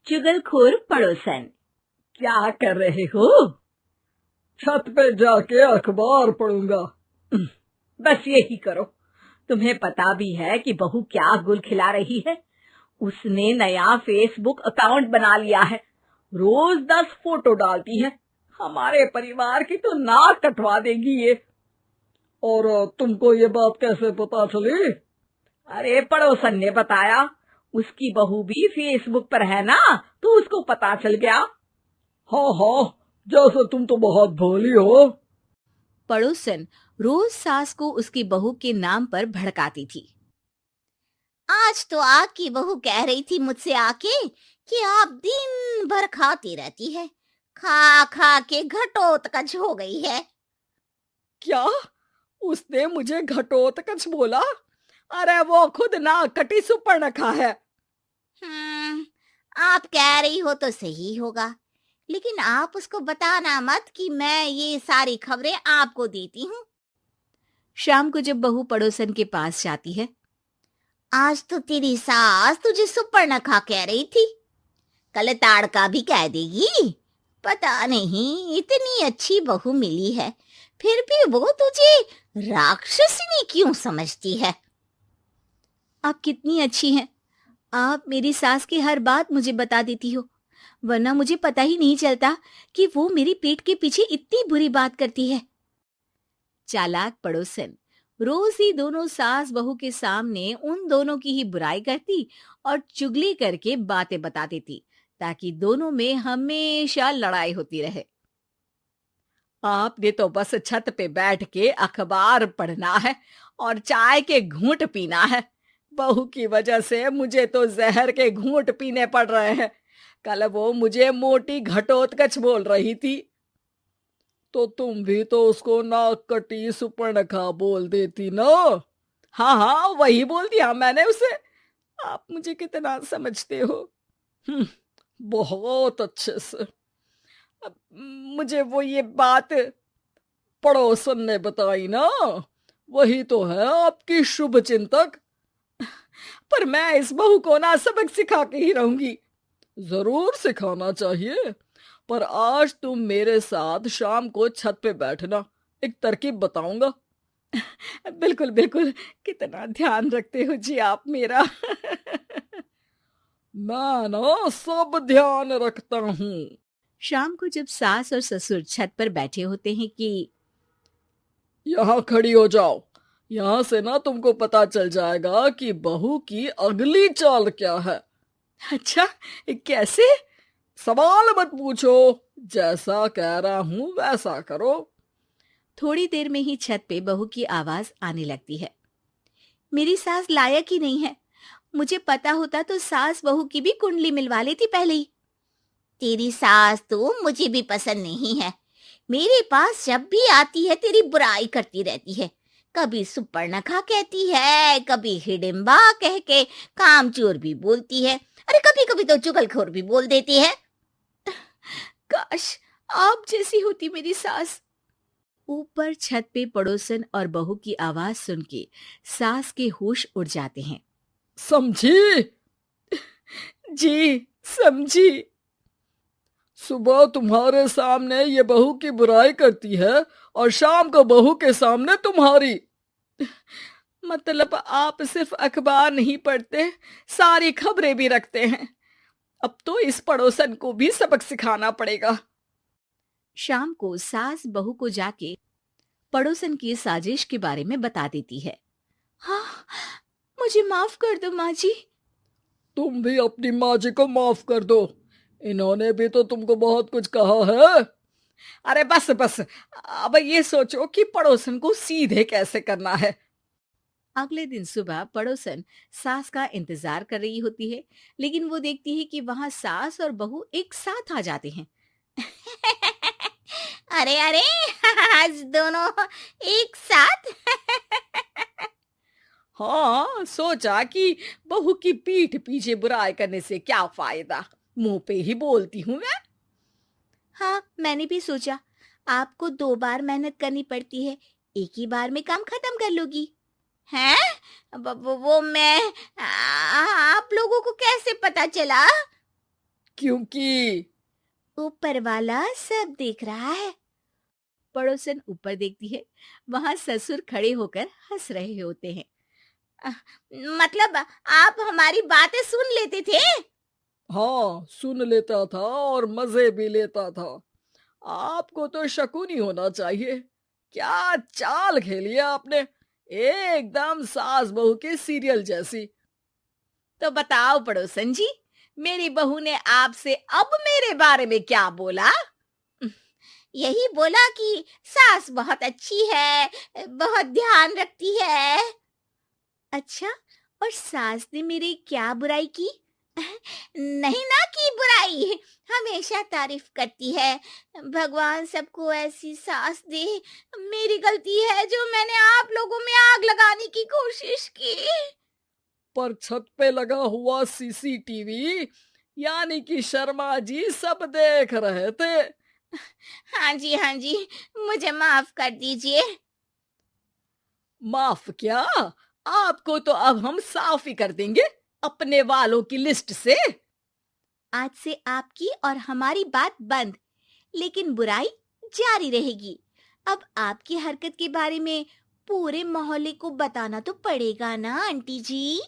चुगलखोर पड़ोसन। क्या कर रहे हो? छत पे जाके अखबार पढ़ूंगा। बस यही करो। तुम्हें पता भी है कि बहू क्या गुल खिला रही है? उसने नया फेसबुक अकाउंट बना लिया है। रोज 10 फोटो डालती है। हमारे परिवार की तो नाक कटवा देगी ये। और तुमको ये बात कैसे पता चली? अरे पड़ोसन ने बताया। उसकी बहू भी फेसबुक पर है ना, तो उसको पता चल गया। हाँ, जैसे तुम तो बहुत भोली हो। पड़ोसन रोज सास को उसकी बहू के नाम पर भड़काती थी। आज तो आपकी बहू कह रही थी मुझसे आके कि आप दिन भर खाती रहती है, खा खा के घटोत्कच हो गई है। क्या? उसने मुझे घटोत्कच बोला? अरे वो खुद ना कटी सुपर्णखा है। आप कह रही हो तो सही होगा, लेकिन आप उसको बताना मत कि मैं ये सारी खबरें आपको देती हूँ। शाम को जब बहू पड़ोसन के पास जाती है, आज तो तेरी सास तुझे सुपर्णखा कह रही थी, कल ताड़का भी कह देगी। पता नहीं इतनी अच्छी बहू मिली है, फिर भी वो तुझे राक्षसनी क्यों समझती है? आप कितनी अच्छी हैं। आप मेरी सास की हर बात मुझे बता देती हो, वरना मुझे पता ही नहीं चलता कि वो मेरी पीठ के पीछे इतनी बुरी बात करती है। चालाक पड़ोसन रोज ही दोनों सास बहू के सामने उन दोनों की ही बुराई करती और चुगली करके बातें बता देती, ताकि दोनों में हमेशा लड़ाई होती रहे। आपने तो बस छत पे बैठ के अखबार पढ़ना है और चाय के घूंट पीना है। बहू की वजह से मुझे तो जहर के घूंट पीने पड़ रहे हैं। कल वो मुझे मोटी घटोत्कच बोल रही थी। तो तुम भी तो उसको नाक कटी सुपर्णखा बोल देती ना। हाँ, वही बोल दिया मैंने उसे। आप मुझे कितना समझते हो। बहुत अच्छे से। मुझे वो ये बात पड़ोसन ने बताई ना, वही तो है आपकी शुभ चिंतक। पर मैं इस बहू को ना सबक सिखा के ही रहूंगी। जरूर सिखाना चाहिए, पर आज तुम मेरे साथ शाम को छत पे बैठना, एक तरकीब बताऊंगा। बिल्कुल बिल्कुल, कितना ध्यान रखते हो जी आप मेरा। मैं ना सब ध्यान रखता हूँ। शाम को जब सास और ससुर छत पर बैठे होते हैं कि यहाँ खड़ी हो जाओ, यहाँ से ना तुमको पता चल जाएगा कि बहू की अगली चाल क्या है। अच्छा, कैसे? सवाल मत पूछो, जैसा कह रहा हूं वैसा करो। थोड़ी देर में ही छत पे बहू की आवाज आने लगती है। मेरी सास लायक ही नहीं है। मुझे पता होता तो सास बहू की भी कुंडली मिलवा लेती पहले ही। तेरी सास तो मुझे भी पसंद नहीं है। मेरे पास जब भी आती है तेरी बुराई करती रहती है। कभी सुपर्णखा कहती है, कभी हिडिंबा कह के कामचोर भी बोलती है, अरे कभी कभी तो चुगलखोर भी बोल देती है। काश आप जैसी होती मेरी सास। ऊपर छत पे पड़ोसन और बहू की आवाज सुन के सास के होश उड़ जाते हैं। समझी? जी समझी। सुबह तुम्हारे सामने ये बहू की बुराई करती है और शाम को बहू के सामने तुम्हारी। मतलब आप सिर्फ अखबार नहीं पढ़ते, सारी खबरें भी रखते हैं। अब तो इस पड़ोसन को भी सबक सिखाना पड़ेगा। शाम को सास बहू को जाके पड़ोसन की साजिश के बारे में बता देती है। हाँ, मुझे माफ कर दो माँ जी। तुम भी अपनी माँ जी को माफ कर दो, इन्होंने भी तो तुमको बहुत कुछ कहा है। अरे बस बस, अब ये सोचो कि पड़ोसन को सीधे कैसे करना है। अगले दिन सुबह पड़ोसन सास का इंतजार कर रही होती है, लेकिन वो देखती है कि वहां सास और बहू एक साथ आ जाते हैं। अरे अरे, आज दोनों एक साथ। हाँ, सोचा कि बहू की पीठ पीछे बुराई करने से क्या फायदा, मुंह पे ही बोलती हूँ मैं। हाँ, मैंने भी सोचा आपको 2 बार मेहनत करनी पड़ती है, एक ही बार में काम खत्म कर लोगी। हैं? वो मैं आप लोगों को कैसे पता चला? क्योंकि ऊपर वाला सब देख रहा है। पड़ोसन ऊपर देखती है, वहां ससुर खड़े होकर हंस रहे होते हैं। मतलब आप हमारी बातें सुन लेते थे? हाँ, सुन लेता था और मजे भी लेता था। आपको तो शकुनी होना चाहिए। क्या चाल खेली है आपने, एकदम सास बहू के सीरियल जैसी। तो बताओ पड़ोसन जी, मेरी बहू ने आपसे अब मेरे बारे में क्या बोला? यही बोला कि सास बहुत अच्छी है, बहुत ध्यान रखती है। अच्छा, और सास ने मेरी क्या बुराई की? नहीं ना की बुराई, हमेशा तारीफ करती है। भगवान सबको ऐसी सास दे। मेरी गलती है जो मैंने आप लोगों में आग लगाने की कोशिश की। पर छत पे लगा हुआ सीसीटीवी यानी कि शर्मा जी सब देख रहे थे। हाँ जी, मुझे माफ कर दीजिए। माफ क्या, आपको तो अब हम साफ ही कर देंगे अपने वालों की लिस्ट से। आज से आपकी और हमारी बात बंद, लेकिन बुराई जारी रहेगी। अब आपकी हरकत के बारे में पूरे मोहल्ले को बताना तो पड़ेगा ना आंटी जी।